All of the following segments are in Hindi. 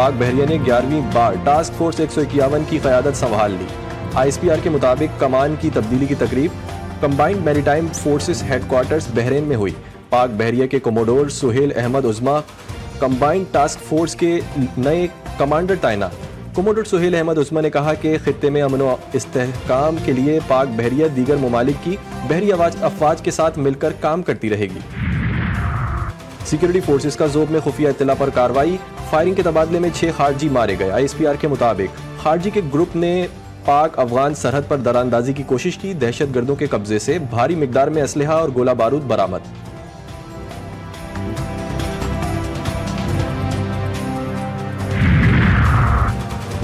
पाक बहरिया ने 11वीं बार टास्क फोर्स 151 की क़यादत संभाल ली। ISPR के मुताबिक कमान की तब्दीली की तकरीब combined maritime forces headquarters Bahrain में हुई। पाक बहरिया के कोमोडोर सुहेल अहमद उज़्मा कंबाइंड टास्क फोर्स के नए कमांडर तैनात। कोमोडोर सुहेल अहमद उज़्मा ने कहा कि खित्ते में अमन व इस्तेहकाम के लिए पाक बहरिया दीगर ममालिक की बहरी अफवाज के साथ मिलकर काम करती रहेगी। सिक्योरिटी फोर्सेस का ज़ोब में खुफिया इत्तला पर कार्रवाई, फायरिंग के तबादले में 6 खारजी मारे गए। ISPR के मुताबिक खारजी के ग्रुप ने पाक अफगान सरहद पर दरानंदाजी की कोशिश की। दहशतगर्दों के कब्जे से भारी मिकदार में असलहा और गोला बारूद बरामद।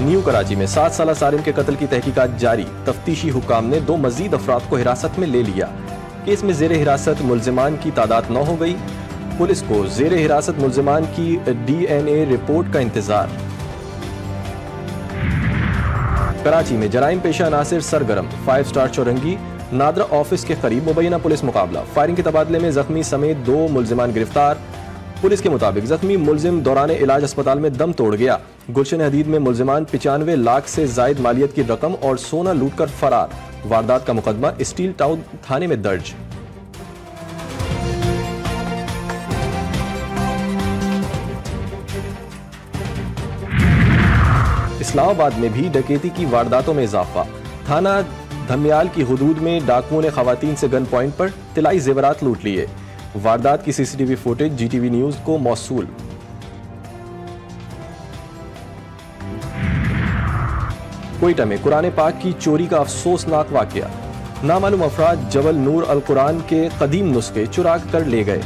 न्यू कराची में 7 साला सारिम के कत्ल की तहकीकात जारी। तफ्तीशी हुक्काम ने 2 मजीद अफराद को हिरासत में ले लिया। केस में जेर हिरासत मुल्जिमान की तादाद 9 हो गई। पुलिस को जेर हिरासत मुल्जिमान की DNA रिपोर्ट का इंतजार। कराची में जराइम पेशा अनासिर सरगर्म, 5 स्टार चौरंगी नादरा ऑफिस के करीब मुबैना पुलिस मुकाबला। फायरिंग के तबादले में जख्मी समेत 2 मुल्जिमान गिरफ्तार। पुलिस के मुताबिक जख्मी मुल्जिम दौरान इलाज अस्पताल में दम तोड़ गया। गुलशन हदीद में मुल्जिमान 95 लाख से जायद मालियत की रकम और सोना लूटकर फरार। वारदात का मुकदमा स्टील टाउन थाने में दर्ज। इस्लामाबाद में भी डकैती की वारदातों में इजाफा। थाना धमियाल की हुदूद में डाकुओं ने खवातीन से गन पॉइंट पर तिलाई जेवरात लूट लिए। वारदात की CCTV फुटेज GTV न्यूज को मौसूल। कोयटा में कुरान पाक की चोरी का अफसोसनाक वाकया। नामालूम अफराद जबल नूर अल कुरान के कदीम नुस्खे चुरा कर ले गए।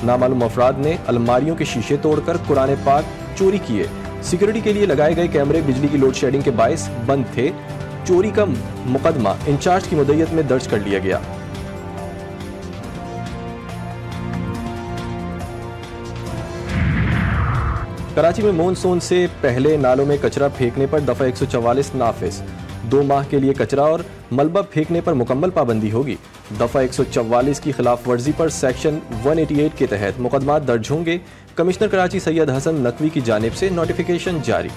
नामालूम अफराद ने अलमारियों के शीशे तोड़कर कुरान पाक चोरी किए। सिक्योरिटी के लिए लगाए गए कैमरे बिजली की लोड शेडिंग के बायस बंद थे। चोरी का मुकदमा इंचार्ज की मुद्दत में दर्ज कर लिया गया। कराची में मॉनसून से पहले नालों में कचरा फेंकने पर दफा 144 नाफिज। 2 माह के लिए कचरा और मलबा फेंकने पर मुकम्मल पाबंदी होगी। दफा 144 की खिलाफ वर्जी पर सेक्शन 188 के तहत मुकदमा दर्ज होंगे। कमिश्नर कराची सैयद हसन नकवी की जानिब से नोटिफिकेशन जारी।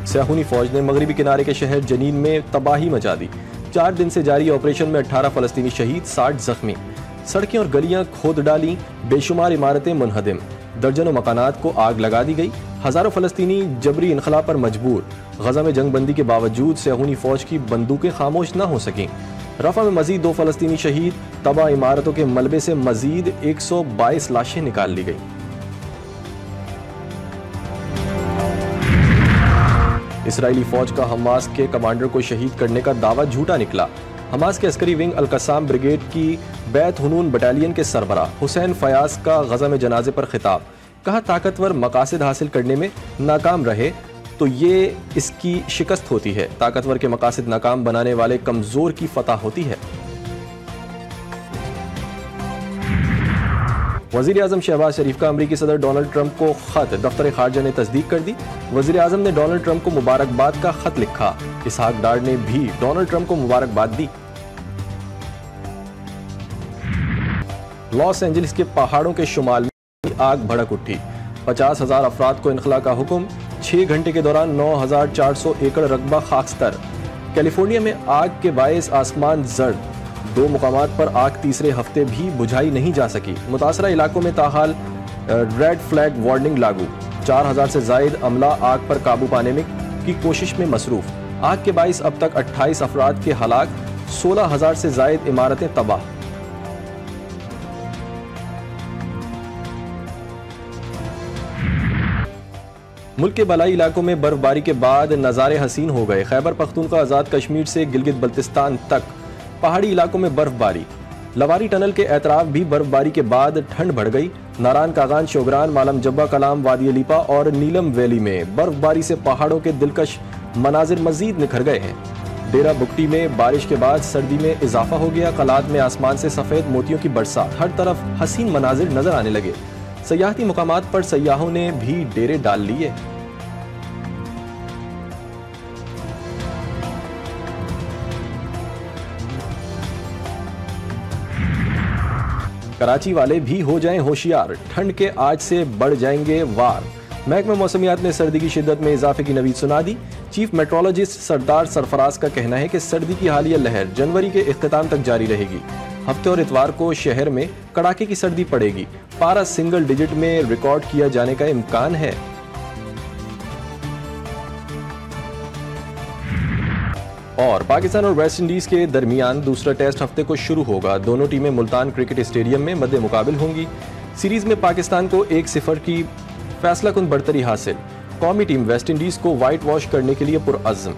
स्याहूनी फौज ने मगरबी किनारे के शहर जनीन में तबाही मचा दी। 4 दिन से जारी ऑपरेशन में 18 फलस्तीनी शहीद, 60 जख्मी। सड़कें और गलियां खोद डाली, बेशुमार इमारतें मुनहदिम। दर्जनों मकानात को आग लगा दी गई। हजारों फलस्तीनी जबरी इनखला पर मजबूर। गजा में जंगबंदी के बावजूद स्याहूनी फौज की बंदूकें खामोश न हो सकें। रफा में मजीद 2 फलस्तीनी शहीद। तबाह इमारतों के मलबे से मजीद 122 लाशें निकाल ली गई। इसराइली फौज का हमास के कमांडर को शहीद करने का दावा झूठा निकला। हमास के अस्करी विंग अल-कसाम ब्रिगेड की बैत हुनून बटालियन के सरबराह हुसैन फयाज का गजा में जनाजे पर खिताब। कहा, ताकतवर मकासद हासिल करने में नाकाम रहे तो ये इसकी शिकस्त होती है। ताकतवर के मकासद नाकाम बनाने वाले कमजोर की फतह होती है। वज़ीर आज़म शहबाज शरीफ का अमरीकी सदर डोनाल्ड ट्रंप को खत दफ्तर खारजा ने तस्दीक कर दी। वज़ीर आज़म ने डोनाल्ड ट्रंप को मुबारकबाद का खत लिखा। इसहाक डार ने भी डोनाल्ड ट्रंप को मुबारकबाद दी। लॉस एंजलिस के पहाड़ों के शुमाल में आग भड़क उठी। 50,000 अफराद को इनखला का हुक्म। 6 घंटे के दौरान 9,400 एकड़ रकबा खाकस्तर। कैलिफोर्निया में आग के बायस आसमान जर्द। 2 मुकामात पर आग तीसरे हफ्ते भी बुझाई नहीं जा सकी। मुतासरा इलाकों में ताहाल रेड फ्लैग वार्निंग लागू। 4,000 से जायद अमला आग पर काबू पाने में की कोशिश में मसरूफ। आग के बायस अब तक 28 अफराद के हलाक, 16,000 से जायद इमारतें तबाह। मुल्क के बलाई इलाकों में बर्फबारी के बाद नज़ारे हसीन हो गए। खैबर पख्तूनख्वा आज़ाद कश्मीर से गिलगित बल्तिस्तान तक पहाड़ी इलाकों में बर्फबारी। लवारी टनल के एतराफ भी बर्फबारी के बाद ठंड बढ़ गई। नारान कागान, शोगरान, मालम जब्बा कलाम, वादी अलीपा और नीलम वैली में बर्फबारी से पहाड़ों के दिलकश मनाजिर मजीद निखर गए हैं। डेरा बुगटी में बारिश के बाद सर्दी में इजाफा हो गया। कलात में आसमान से सफ़ेद मोतियों की बरसात। हर तरफ हसीन मनाजिर नजर आने लगे। सयाहती मुकामात पर सयाहों ने भी डेरे डाल लिए। कराची वाले भी हो जाएं होशियार, ठंड के आज से बढ़ जाएंगे वार। महकमा मौसमियात ने सर्दी की शिद्दत में इजाफे की नवीद सुना दी। चीफ मेट्रोलॉजिस्ट सरदार सरफराज का कहना है कि सर्दी की हालिया लहर जनवरी के इख्तिताम तक जारी रहेगी। हफ्ते और इतवार को शहर में कड़ाके की सर्दी पड़ेगी। पारा सिंगल डिजिट में रिकॉर्ड किया जाने का इम्कान है। और पाकिस्तान और वेस्ट इंडीज के दरमियान दूसरा टेस्ट हफ्ते को शुरू होगा। दोनों टीमें मुल्तान क्रिकेट स्टेडियम में मद्दे मुकाबिल होंगी। सीरीज में पाकिस्तान को 1-0 की फैसला कुन बढ़तरी हासिल। कौमी टीम वेस्ट इंडीज को वाइट वॉश करने के लिए पुरअज़्म।